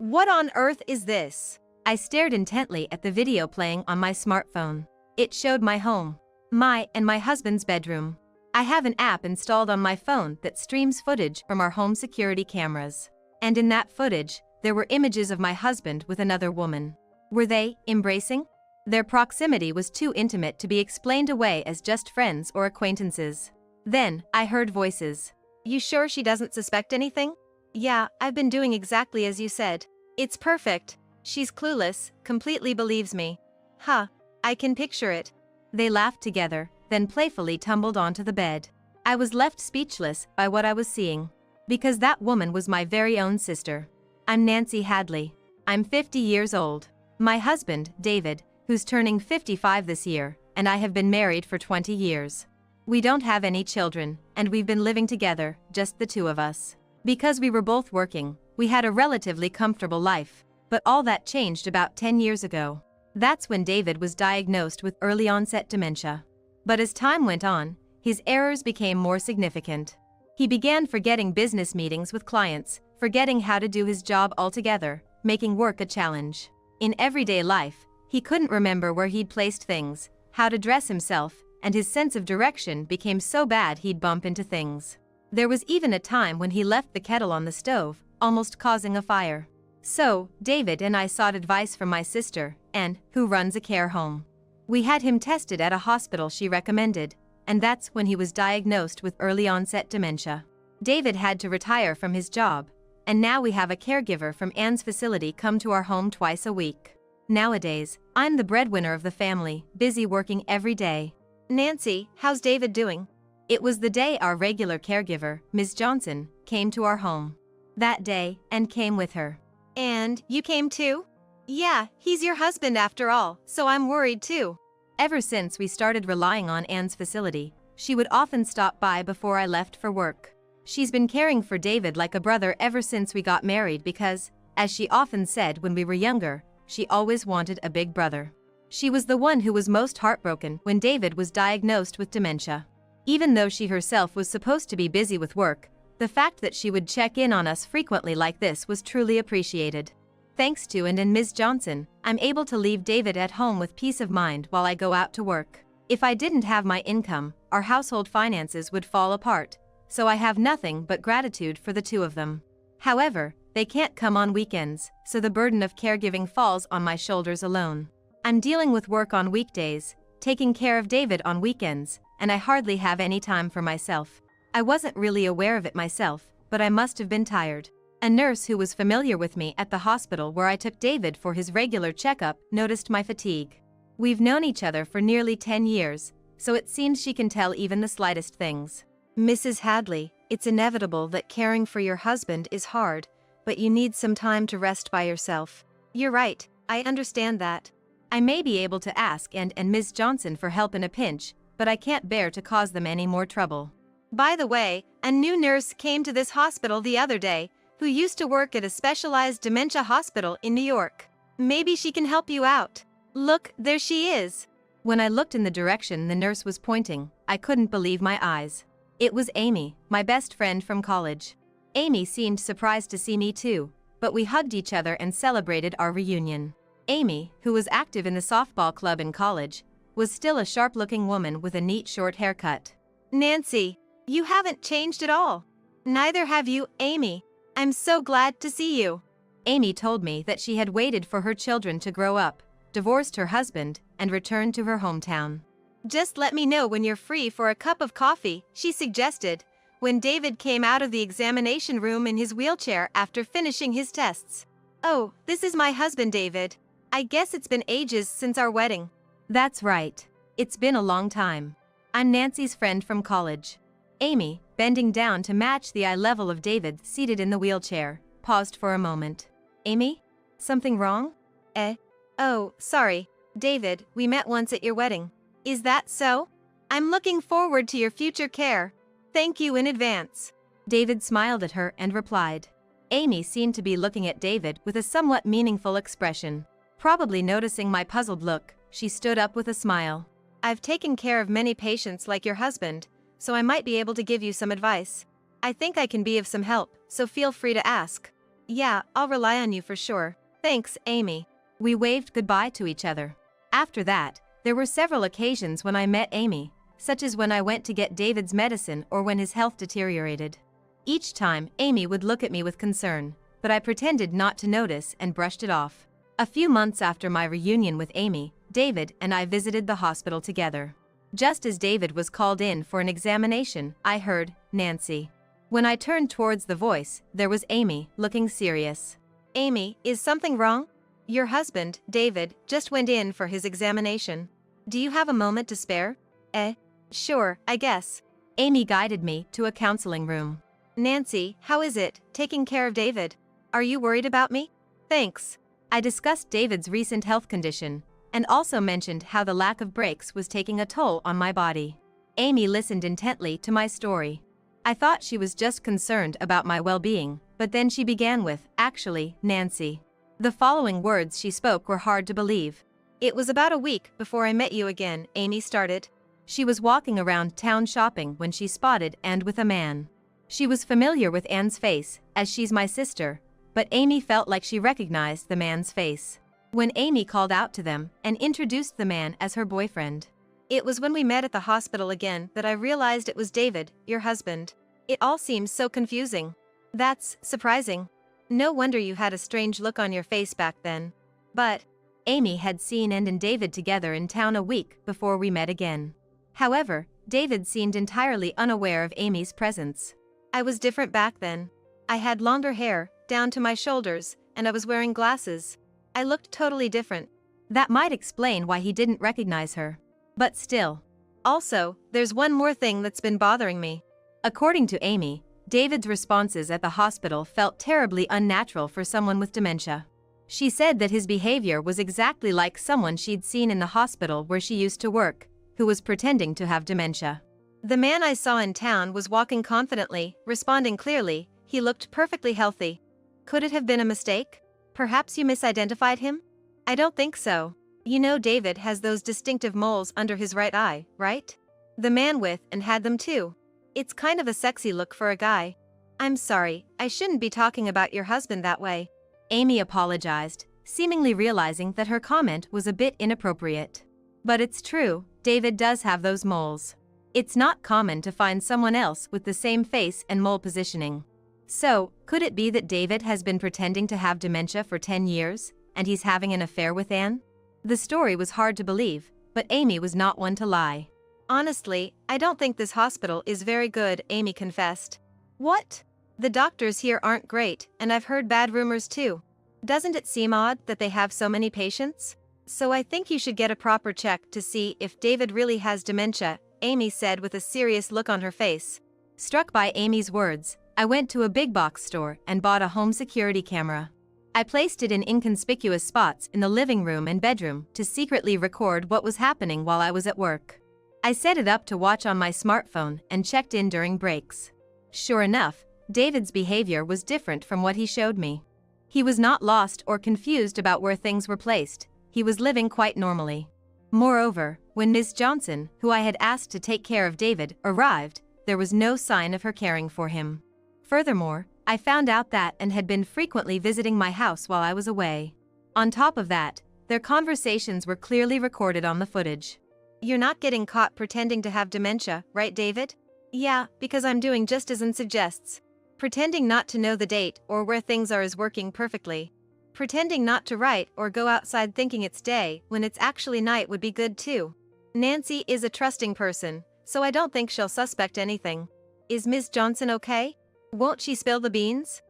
What on earth is this? I stared intently at the video playing on my smartphone. It showed my home. My and my husband's bedroom. I have an app installed on my phone that streams footage from our home security cameras. And in that footage, there were images of my husband with another woman. Were they embracing? Their proximity was too intimate to be explained away as just friends or acquaintances. Then, I heard voices. You sure she doesn't suspect anything? Yeah, I've been doing exactly as you said. It's perfect. She's clueless, completely believes me. Huh, I can picture it. They laughed together, then playfully tumbled onto the bed. I was left speechless by what I was seeing. Because that woman was my very own sister. I'm Nancy Hadley. I'm 50 years old. My husband, David, who's turning 55 this year, and I have been married for 20 years. We don't have any children, and we've been living together, just the two of us. Because we were both working, we had a relatively comfortable life. But all that changed about 10 years ago. That's when David was diagnosed with early onset dementia. But as time went on, his errors became more significant. He began forgetting business meetings with clients, forgetting how to do his job altogether, making work a challenge. In everyday life, he couldn't remember where he'd placed things, how to dress himself, and his sense of direction became so bad he'd bump into things. There was even a time when he left the kettle on the stove, almost causing a fire. So, David and I sought advice from my sister, Anne, who runs a care home. We had him tested at a hospital she recommended, and that's when he was diagnosed with early onset dementia. David had to retire from his job, and now we have a caregiver from Anne's facility come to our home twice a week. Nowadays, I'm the breadwinner of the family, busy working every day. Nancy, how's David doing? It was the day our regular caregiver, Ms. Johnson, came to our home. That day, Anne came with her. And you came too? Yeah, he's your husband after all, so I'm worried too. Ever since we started relying on Anne's facility, she would often stop by before I left for work. She's been caring for David like a brother ever since we got married because, as she often said when we were younger, she always wanted a big brother. She was the one who was most heartbroken when David was diagnosed with dementia. Even though she herself was supposed to be busy with work, the fact that she would check in on us frequently like this was truly appreciated. Thanks to Anne and Ms. Johnson, I'm able to leave David at home with peace of mind while I go out to work. If I didn't have my income, our household finances would fall apart, so I have nothing but gratitude for the two of them. However, they can't come on weekends, so the burden of caregiving falls on my shoulders alone. I'm dealing with work on weekdays, taking care of David on weekends, and I hardly have any time for myself. I wasn't really aware of it myself, but I must have been tired. A nurse who was familiar with me at the hospital where I took David for his regular checkup noticed my fatigue. We've known each other for nearly 10 years, so it seems she can tell even the slightest things. Mrs. Hadley, it's inevitable that caring for your husband is hard, but you need some time to rest by yourself. You're right, I understand that. I may be able to ask Anne and Ms. Johnson for help in a pinch, but I can't bear to cause them any more trouble. By the way, a new nurse came to this hospital the other day, who used to work at a specialized dementia hospital in New York. Maybe she can help you out. Look, there she is. When I looked in the direction the nurse was pointing, I couldn't believe my eyes. It was Amy, my best friend from college. Amy seemed surprised to see me too, but we hugged each other and celebrated our reunion. Amy, who was active in the softball club in college, was still a sharp-looking woman with a neat short haircut. Nancy, you haven't changed at all. Neither have you, Amy. I'm so glad to see you. Amy told me that she had waited for her children to grow up, divorced her husband, and returned to her hometown. Just let me know when you're free for a cup of coffee, she suggested, when David came out of the examination room in his wheelchair after finishing his tests. Oh, this is my husband, David. I guess it's been ages since our wedding. That's right. It's been a long time. I'm Nancy's friend from college. Amy, bending down to match the eye level of David seated in the wheelchair, paused for a moment. Amy? Something wrong? Oh, sorry. David, we met once at your wedding. Is that so? I'm looking forward to your future care. Thank you in advance. David smiled at her and replied. Amy seemed to be looking at David with a somewhat meaningful expression. Probably noticing my puzzled look, she stood up with a smile. I've taken care of many patients like your husband, so I might be able to give you some advice. I think I can be of some help, so feel free to ask. Yeah, I'll rely on you for sure. Thanks, Amy. We waved goodbye to each other. After that, there were several occasions when I met Amy, such as when I went to get David's medicine or when his health deteriorated. Each time, Amy would look at me with concern, but I pretended not to notice and brushed it off. A few months after my reunion with Amy, David and I visited the hospital together. Just as David was called in for an examination, I heard, "Nancy." When I turned towards the voice, there was Amy, looking serious. "Amy, is something wrong? Your husband, David, just went in for his examination. Do you have a moment to spare?" Sure, I guess." Amy guided me to a counseling room. "Nancy, how is it, taking care of David? Are you worried about me?" "Thanks." I discussed David's recent health condition, and also mentioned how the lack of breaks was taking a toll on my body. Amy listened intently to my story. I thought she was just concerned about my well-being, but then she began with, "Actually, Nancy." The following words she spoke were hard to believe. "It was about a week before I met you again," Amy started. She was walking around town shopping when she spotted Anne with a man. She was familiar with Anne's face, as she's my sister, but Amy felt like she recognized the man's face. When Amy called out to them and introduced the man as her boyfriend. "It was when we met at the hospital again that I realized it was David, your husband. It all seems so confusing." "That's surprising. No wonder you had a strange look on your face back then." But Amy had seen Anne and David together in town a week before we met again. However, David seemed entirely unaware of Amy's presence. "I was different back then. I had longer hair, down to my shoulders, and I was wearing glasses. I looked totally different." That might explain why he didn't recognize her. But still. "Also, there's one more thing that's been bothering me." According to Amy, David's responses at the hospital felt terribly unnatural for someone with dementia. She said that his behavior was exactly like someone she'd seen in the hospital where she used to work, who was pretending to have dementia. "The man I saw in town was walking confidently, responding clearly, he looked perfectly healthy. Could it have been a mistake? Perhaps you misidentified him?" "I don't think so. You know David has those distinctive moles under his right eye, right? The man with and had them too. It's kind of a sexy look for a guy." "I'm sorry, I shouldn't be talking about your husband that way." Amy apologized, seemingly realizing that her comment was a bit inappropriate. "But it's true, David does have those moles. It's not common to find someone else with the same face and mole positioning." So, could it be that David has been pretending to have dementia for 10 years, and he's having an affair with Anne? The story was hard to believe, but Amy was not one to lie. "Honestly, I don't think this hospital is very good," Amy confessed. "What? The doctors here aren't great, and I've heard bad rumors too. Doesn't it seem odd that they have so many patients? So I think you should get a proper check to see if David really has dementia," Amy said with a serious look on her face. Struck by Amy's words, I went to a big box store and bought a home security camera. I placed it in inconspicuous spots in the living room and bedroom to secretly record what was happening while I was at work. I set it up to watch on my smartphone and checked in during breaks. Sure enough, David's behavior was different from what he showed me. He was not lost or confused about where things were placed. He was living quite normally. Moreover, when Ms. Johnson, who I had asked to take care of David, arrived, there was no sign of her caring for him. Furthermore, I found out that Anne had been frequently visiting my house while I was away. On top of that, their conversations were clearly recorded on the footage. "You're not getting caught pretending to have dementia, right, David?" "Yeah, because I'm doing just as Anne suggests. Pretending not to know the date or where things are is working perfectly. Pretending not to write or go outside thinking it's day when it's actually night would be good too. Nancy is a trusting person, so I don't think she'll suspect anything." "Is Ms. Johnson okay? Won't she spill the beans?"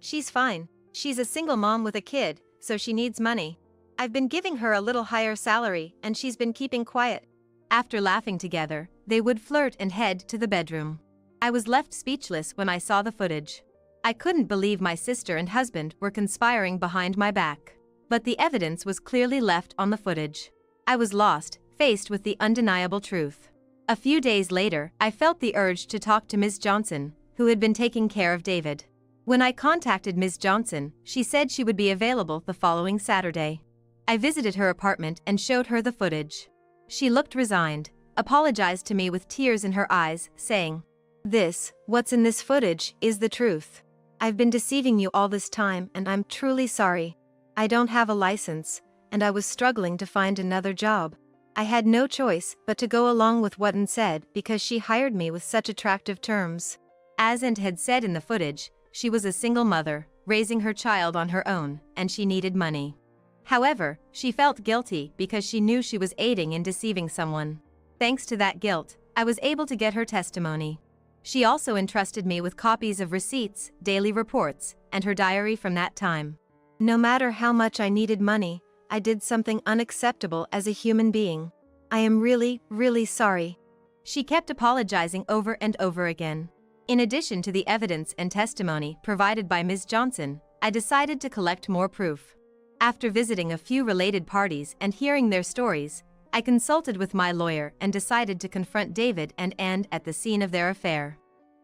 She's fine. She's a single mom with a kid, so she needs money. I've been giving her a little higher salary and she's been keeping quiet." After laughing together, they would flirt and head to the bedroom. I was left speechless when I saw the footage. I couldn't believe my sister and husband were conspiring behind my back. But the evidence was clearly left on the footage. I was lost, faced with the undeniable truth. A few days later, I felt the urge to talk to Ms. Johnson, who had been taking care of David. When I contacted Ms. Johnson, she said she would be available the following Saturday. I visited her apartment and showed her the footage. She looked resigned, apologized to me with tears in her eyes, saying, "What's in this footage, is the truth. I've been deceiving you all this time and I'm truly sorry. I don't have a license, and I was struggling to find another job. I had no choice but to go along with what Ann said because she hired me with such attractive terms. As Ann had said in the footage, she was a single mother, raising her child on her own, and she needed money. However, she felt guilty because she knew she was aiding in deceiving someone. Thanks to that guilt, I was able to get her testimony. She also entrusted me with copies of receipts, daily reports, and her diary from that time. No matter how much I needed money, I did something unacceptable as a human being. I am really, really sorry. She kept apologizing over and over again. In addition to the evidence and testimony provided by Ms. Johnson, I decided to collect more proof. After visiting a few related parties and hearing their stories, I consulted with my lawyer and decided to confront David and Ann at the scene of their affair.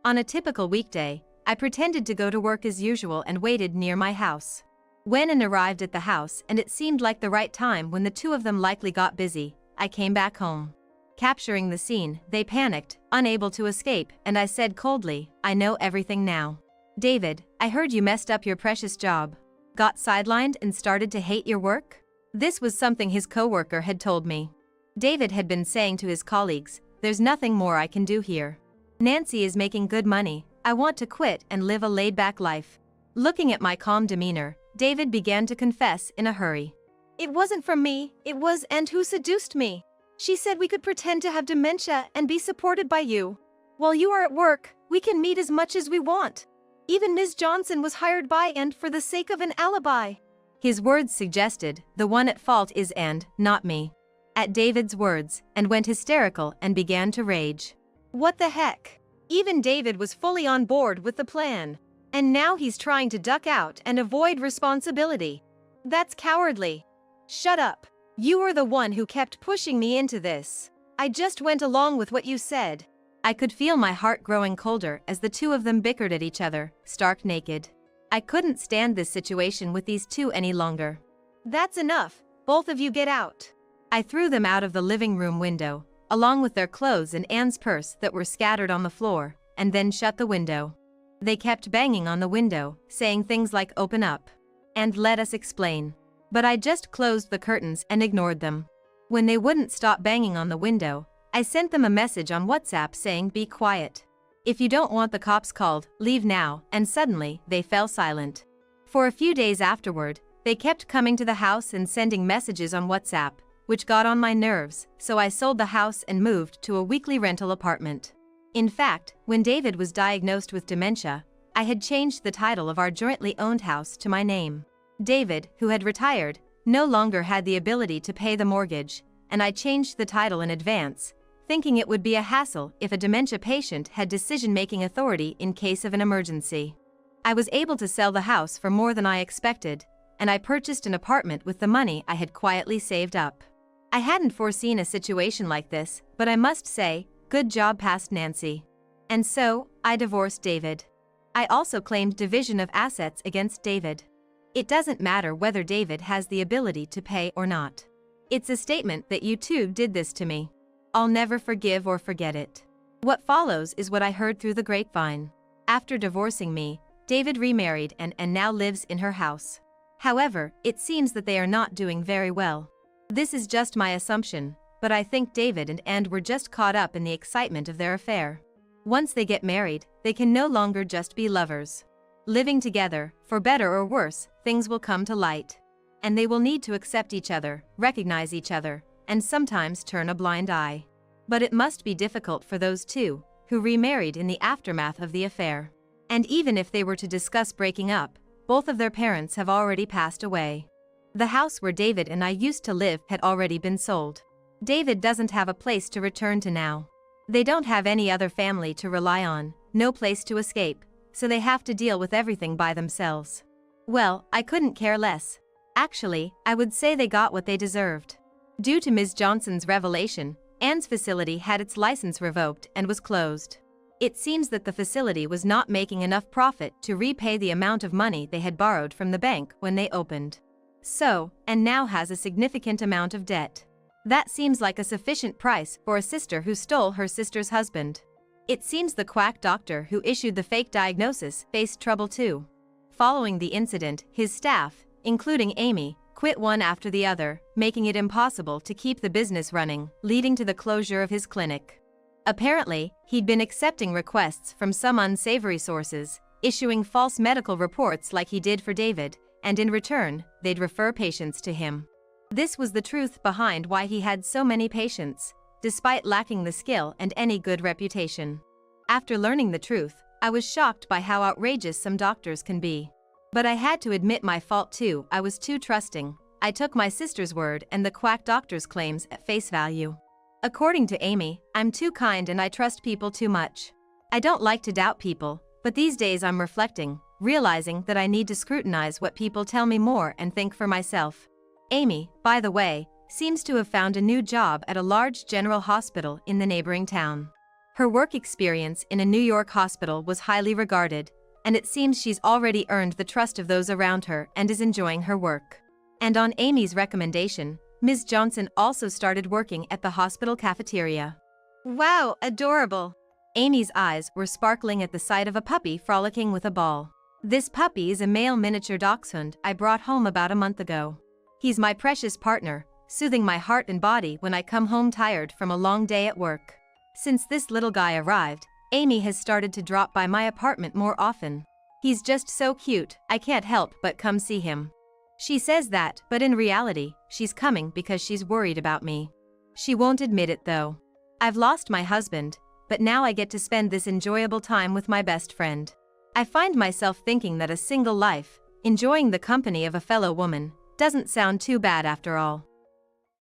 On a typical weekday, I pretended to go to work as usual and waited near my house. When Ann arrived at the house and it seemed like the right time when the two of them likely got busy, I came back home. Capturing the scene, they panicked, unable to escape, and I said coldly, "I know everything now. David, I heard you messed up your precious job. Got sidelined and started to hate your work?" This was something his coworker had told me. David had been saying to his colleagues, "There's nothing more I can do here. Nancy is making good money, I want to quit and live a laid-back life." Looking at my calm demeanor, David began to confess in a hurry. "It wasn't from me, it was Ann who seduced me. She said we could pretend to have dementia and be supported by you. While you are at work, we can meet as much as we want. Even Ms. Johnson was hired by Ann for the sake of an alibi." His words suggested the one at fault is Ann, not me. At David's words, Ann went hysterical and began to rage. What the heck? Even David was fully on board with the plan. And now he's trying to duck out and avoid responsibility. That's cowardly. Shut up. You were the one who kept pushing me into this. I just went along with what you said. I could feel my heart growing colder as the two of them bickered at each other, stark naked. I couldn't stand this situation with these two any longer. That's enough. Both of you get out. I threw them out of the living room window, along with their clothes and Ann's purse that were scattered on the floor, and then shut the window. They kept banging on the window, saying things like "open up" and "let us explain." But I just closed the curtains and ignored them. When they wouldn't stop banging on the window, I sent them a message on WhatsApp saying "be quiet. If you don't want the cops called, leave now," and suddenly, they fell silent. For a few days afterward, they kept coming to the house and sending messages on WhatsApp, which got on my nerves, so I sold the house and moved to a weekly rental apartment. In fact, when David was diagnosed with dementia, I had changed the title of our jointly owned house to my name. David, who had retired, no longer had the ability to pay the mortgage, and I changed the title in advance, thinking it would be a hassle if a dementia patient had decision-making authority in case of an emergency. I was able to sell the house for more than I expected, and I purchased an apartment with the money I had quietly saved up. I hadn't foreseen a situation like this, but I must say, good job past Nancy. And so, I divorced David. I also claimed division of assets against David. It doesn't matter whether David has the ability to pay or not. It's a statement that you two did this to me. I'll never forgive or forget it. What follows is what I heard through the grapevine. After divorcing me, David remarried and now lives in her house. However, it seems that they are not doing very well. This is just my assumption, but I think David and Ann were just caught up in the excitement of their affair. Once they get married, they can no longer just be lovers. Living together, for better or worse, things will come to light. And they will need to accept each other, recognize each other, and sometimes turn a blind eye. But it must be difficult for those two, who remarried in the aftermath of the affair. And even if they were to discuss breaking up, both of their parents have already passed away. The house where David and I used to live had already been sold. David doesn't have a place to return to now. They don't have any other family to rely on, no place to escape, so they have to deal with everything by themselves. Well, I couldn't care less. Actually, I would say they got what they deserved. Due to Ms. Johnson's revelation, Ann's facility had its license revoked and was closed. It seems that the facility was not making enough profit to repay the amount of money they had borrowed from the bank when they opened. So, Ann now has a significant amount of debt. That seems like a sufficient price for a sister who stole her sister's husband. It seems the quack doctor who issued the fake diagnosis faced trouble too. Following the incident, his staff, including Amy, quit one after the other, making it impossible to keep the business running, leading to the closure of his clinic. Apparently, he'd been accepting requests from some unsavory sources, issuing false medical reports like he did for David, and in return, they'd refer patients to him. This was the truth behind why he had so many patients, despite lacking the skill and any good reputation. After learning the truth, I was shocked by how outrageous some doctors can be. But I had to admit my fault too. I was too trusting. I took my sister's word and the quack doctor's claims at face value. According to Amy, I'm too kind and I trust people too much. I don't like to doubt people, but these days I'm reflecting, realizing that I need to scrutinize what people tell me more and think for myself. Amy, by the way, seems to have found a new job at a large general hospital in the neighboring town. Her work experience in a New York hospital was highly regarded, and it seems she's already earned the trust of those around her and is enjoying her work. And on Amy's recommendation, Ms. Johnson also started working at the hospital cafeteria. Wow, adorable! Amy's eyes were sparkling at the sight of a puppy frolicking with a ball. This puppy is a male miniature dachshund I brought home about a month ago. He's my precious partner, soothing my heart and body when I come home tired from a long day at work. Since this little guy arrived, Amy has started to drop by my apartment more often. He's just so cute, I can't help but come see him. She says that, but in reality, she's coming because she's worried about me. She won't admit it though. I've lost my husband, but now I get to spend this enjoyable time with my best friend. I find myself thinking that a single life, enjoying the company of a fellow woman, doesn't sound too bad after all.